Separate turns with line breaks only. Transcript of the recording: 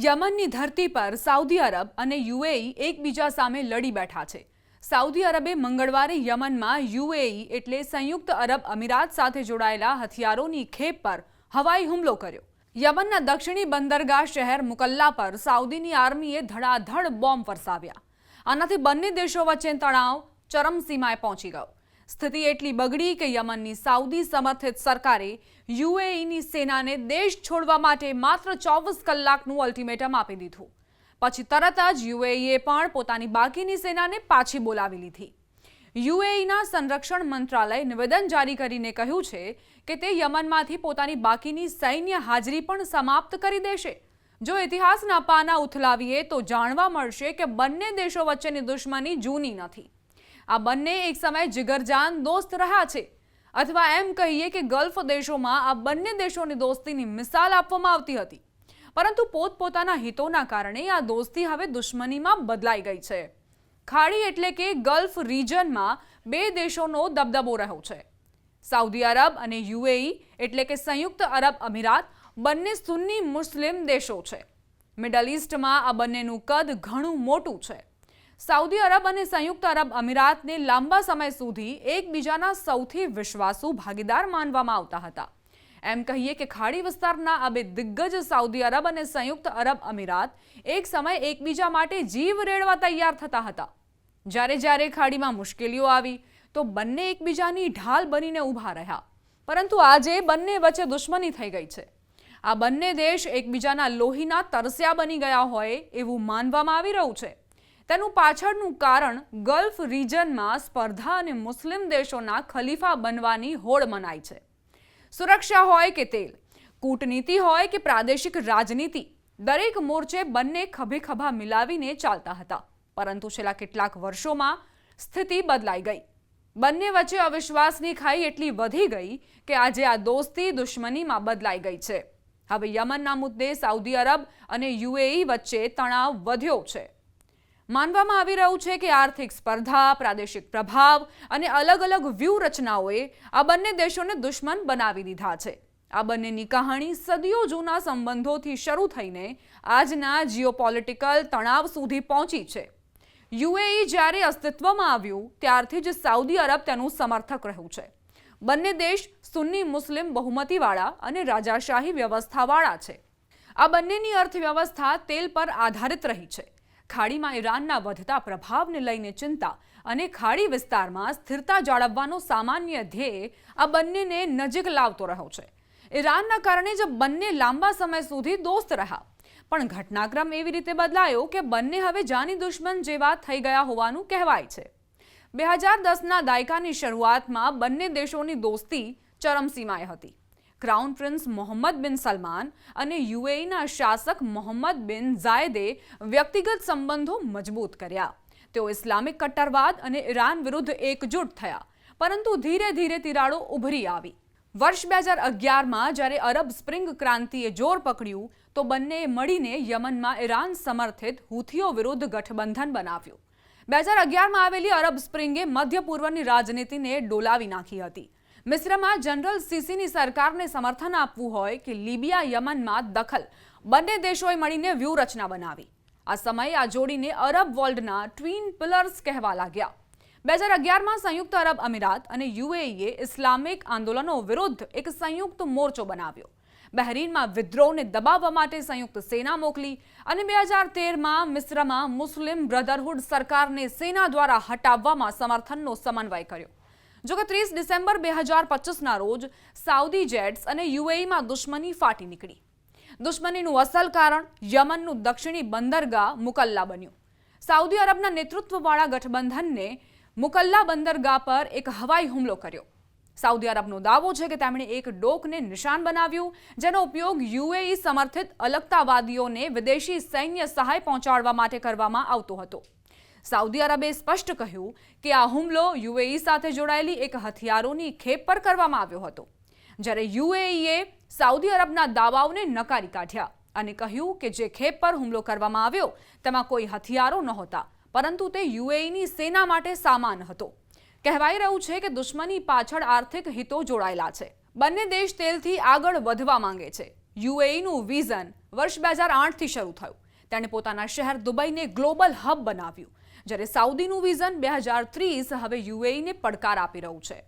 યમનની ધરતી પર Saudi Arab અને યુએઈ એકબીજા સામે લડી બેઠા છે। સાઉદી અરબે મંગળવારે યમનમાં યુએઈ એટલે સંયુક્ત અરબ અમીરાત સાથે જોડાયેલા હથિયારોની ખેપ પર હવાઈ હુમલો કર્યો। યમનના દક્ષિણી બંદરગાહ શહેર મુકલ્લા પર સાઉદીની આર્મીએ ધડાધડ બોમ્બ વરસાવ્યા। આનાથી બંને દેશો વચ્ચે તણાવ ચરમસીમાએ પહોંચી ગયો। સ્થિતિ એટલી બગડી કે યમનની સાઉદી સમર્થિત સરકારે યુએઈની સેનાને દેશ છોડવા માટે માત્ર 24 કલાકનું અલ્ટિમેટમ આપી દીધું। પછી તરત જ યુએઈએ પણ પોતાની બાકીની સેનાને પાછી બોલાવી લીધી। યુએઈના સંરક્ષણ મંત્રાલયે નિવેદન જારી કરીને કહ્યું છે કે તે યમનમાંથી પોતાની બાકીની સૈન્ય હાજરી પણ સમાપ્ત કરી દેશે। જો ઇતિહાસના પાના ઉથલાવીએ તો જાણવા મળશે કે બંને દેશો વચ્ચેની દુશ્મની જૂની નથી। આ બંને એક સમયે જીગરજાન દોસ્ત રહ્યા છે, અથવા એમ કહીએ કે ગલ્ફ દેશોમાં આ બંને દેશોની દોસ્તીની મિસાલ આપવામાં આવતી હતી, પરંતુ પોતપોતાના હિતોના કારણે આ દોસ્તી હવે દુશ્મનીમાં બદલાઈ ગઈ છે। ખાડી એટલે કે ગલ્ફ રિજનમાં બે દેશોનો દબદબો રહ્યો છે। સાઉદી અરબ અને યુએઈ એટલે કે સંયુક્ત અરબ અમીરાત બંને સુન્ની મુસ્લિમ દેશો છે। મિડલ ઈસ્ટમાં આ બંનેનું કદ ઘણું મોટું છે। સાઉદી અરબ અને સંયુક્ત અરબ અમીરાતને લાંબા સમય સુધી એકબીજાના સૌથી વિશ્વાસુ ભાગીદાર માનવામાં આવતા હતા। એમ કહીએ કે ખાડી વિસ્તારના આ બે દિગ્ગજ સાઉદી અરબ અને સંયુક્ત અરબ અમીરાત એક સમય એકબીજા માટે જીવ રેડવા તૈયાર થતા હતા। જ્યારે ખાડીમાં મુશ્કેલીઓ આવી તો બંને એકબીજાની ઢાલ બનીને ઊભા રહ્યા, પરંતુ આજે બંને વચ્ચે દુશ્મની થઈ ગઈ છે। આ બંને દેશ એકબીજાના લોહીના તરસ્યા બની ગયા હોય એવું માનવામાં આવી રહ્યું છે। તેનું પાછળનું કારણ ગલ્ફ રિજનમાં સ્પર્ધા અને મુસ્લિમ દેશોના ખલીફા બનવાની હોડ મનાય છે। સુરક્ષા હોય કે તેલ, કૂટનીતિ હોય કે પ્રાદેશિક રાજનીતિ, દરેક મોરચે બંને ખભે ખભા મિલાવીને ચાલતા હતા, પરંતુ છેલ્લા કેટલાક વર્ષોમાં સ્થિતિ બદલાઈ ગઈ। બંને વચ્ચે અવિશ્વાસની ખાઈ એટલી વધી ગઈ કે આજે આ દોસ્તી દુશ્મનીમાં બદલાઈ ગઈ છે। હવે યમનના મુદ્દે સાઉદી અરબ અને યુએઈ વચ્ચે તણાવ વધ્યો છે। માનવામાં આવી રહ્યું છે કે આર્થિક સ્પર્ધા, પ્રાદેશિક પ્રભાવ અને અલગ અલગ વ્યૂહરચનાઓએ આ બંને દેશોને દુશ્મન બનાવી દીધા છે। આ બંનેની કહાણી સદીઓ જૂના સંબંધોથી શરૂ થઈને આજના જીઓપોલિટિકલ તણાવ સુધી પહોંચી છે। યુએઈ જ્યારે અસ્તિત્વમાં આવ્યું ત્યારથી જ સાઉદી અરબ તેનું સમર્થક રહ્યું છે। બંને દેશ સુન્ની મુસ્લિમ બહુમતીવાળા અને રાજાશાહી વ્યવસ્થાવાળા છે। આ બંનેની અર્થવ્યવસ્થા તેલ પર આધારિત રહી છે। ખાડીમાં ઈરાનના વધતા પ્રભાવને લઈને ચિંતા અને ખાડી વિસ્તારમાં સ્થિરતા જાળવવાનો સામાન્ય ધ્યેય આ બંનેને નજીક લાવતો રહ્યો છે। ઈરાનના કારણે જ બંને લાંબા સમય સુધી દોસ્ત રહ્યા, પણ ઘટનાક્રમ એવી રીતે બદલાયો કે બંને હવે જાની દુશ્મન જેવા થઈ ગયા હોવાનું કહેવાય છે। 2010ના દાયકાની શરૂઆતમાં બંને દેશોની દોસ્તી ચરમસીમાએ હતી। ક્રાઉન પ્રિન્સ મોહમ્મદ બિન સલમાન અને યુએઈના શાસક મોહમ્મદ બિન ઝાયદે વ્યક્તિગત સંબંધો મજબૂત કર્યા। તેઓ ઇસ્લામિક કટ્ટરવાદ અને ઈરાન વિરુદ્ધ એકજૂટ થયા, પરંતુ ધીરે ધીરે તિરાડો ઉભરી આવી। વર્ષ 2011માં જ્યારે અરબ સ્પ્રિંગ ક્રાંતિએ જોર પકડ્યું તો બંનેએ મળીને યમનમાં ઈરાન સમર્થિત હુથીઓ વિરુદ્ધ ગઠબંધન બનાવ્યું। 2011માં આવેલી અરબ સ્પ્રિંગે મધ્ય પૂર્વની રાજનીતિને ડોલાવી નાખી હતી। મિસ્રમાં જનરલ સીસીની સરકારને સમર્થન આપવું હોય કે લિબિયા યમનમાં દખલ, બંને દેશોએ મળીને વ્યૂહરચના બનાવી। આ સમયે આ જોડીને અરબ વર્લ્ડના ટ્વિન પિલર્સ કહેવા લાગ્યા। 2011માં સંયુક્ત અરબ અમીરાત અને યુએઈએ ઇસ્લામિક આંદોલનો વિરુદ્ધ એક સંયુક્ત મોરચો બનાવ્યો। બહરીનમાં વિદ્રોહને દબાવવા માટે સંયુક્ત સેના મોકલી અને 2013માં મિસ્રમાં મુસ્લિમ બ્રધરહુડ સરકારને સેના દ્વારા હટાવવામાં સમર્થનનો સમન્વય કર્યો। જોકે 30 ડિસેમ્બર 2025ના રોજ સાઉદી જેટ્સ અને યુએઈમાં દુશ્મની ફાટી નીકળી। દુશ્મનીનું અસલ કારણ યમનનું દક્ષિણી બંદરગાહ મુકલ્લા બન્યું। સાઉદી અરબના નેતૃત્વવાળા ગઠબંધનને મુકલ્લા બંદરગાહ પર એક હવાઈ હુમલો કર્યો। સાઉદી અરબનો દાવો છે કે તેમણે એક ડોકને નિશાન બનાવ્યું, જેનો ઉપયોગ યુએઈ સમર્થિત અલગતાવાદીઓને વિદેશી સૈન્ય સહાય પહોંચાડવા માટે કરવામાં આવતો હતો। સાઉદી અરબે સ્પષ્ટ કહ્યું કે આ હુમલો યુએઈ સાથે જોડાયેલી એક હથિયારોની ખેપ પર કરવામાં આવ્યો હતો, જ્યારે યુએઈએ સાઉદી અરબના દાવાઓને નકારી કાઢ્યા અને કહ્યું કે જે ખેપ પર હુમલો કરવામાં આવ્યો તેમાં કોઈ હથિયારો નહોતા, પરંતુ તે યુએઈની સેના માટે સામાન હતો। કહેવાઈ રહ્યું છે કે દુશ્મની પાછળ આર્થિક હિતો જોડાયેલા છે। બંને દેશ તેલથી આગળ વધવા માંગે છે। યુએઈનું વિઝન વર્ષ 2008થી શરૂ થયું. તેણે પોતાના શહેર દુબઈને ગ્લોબલ હબ બનાવ્યું, જ્યારે સાઉદીનું વિઝન 2030 હવે યુએઈને પડકાર આપી રહ્યું છે.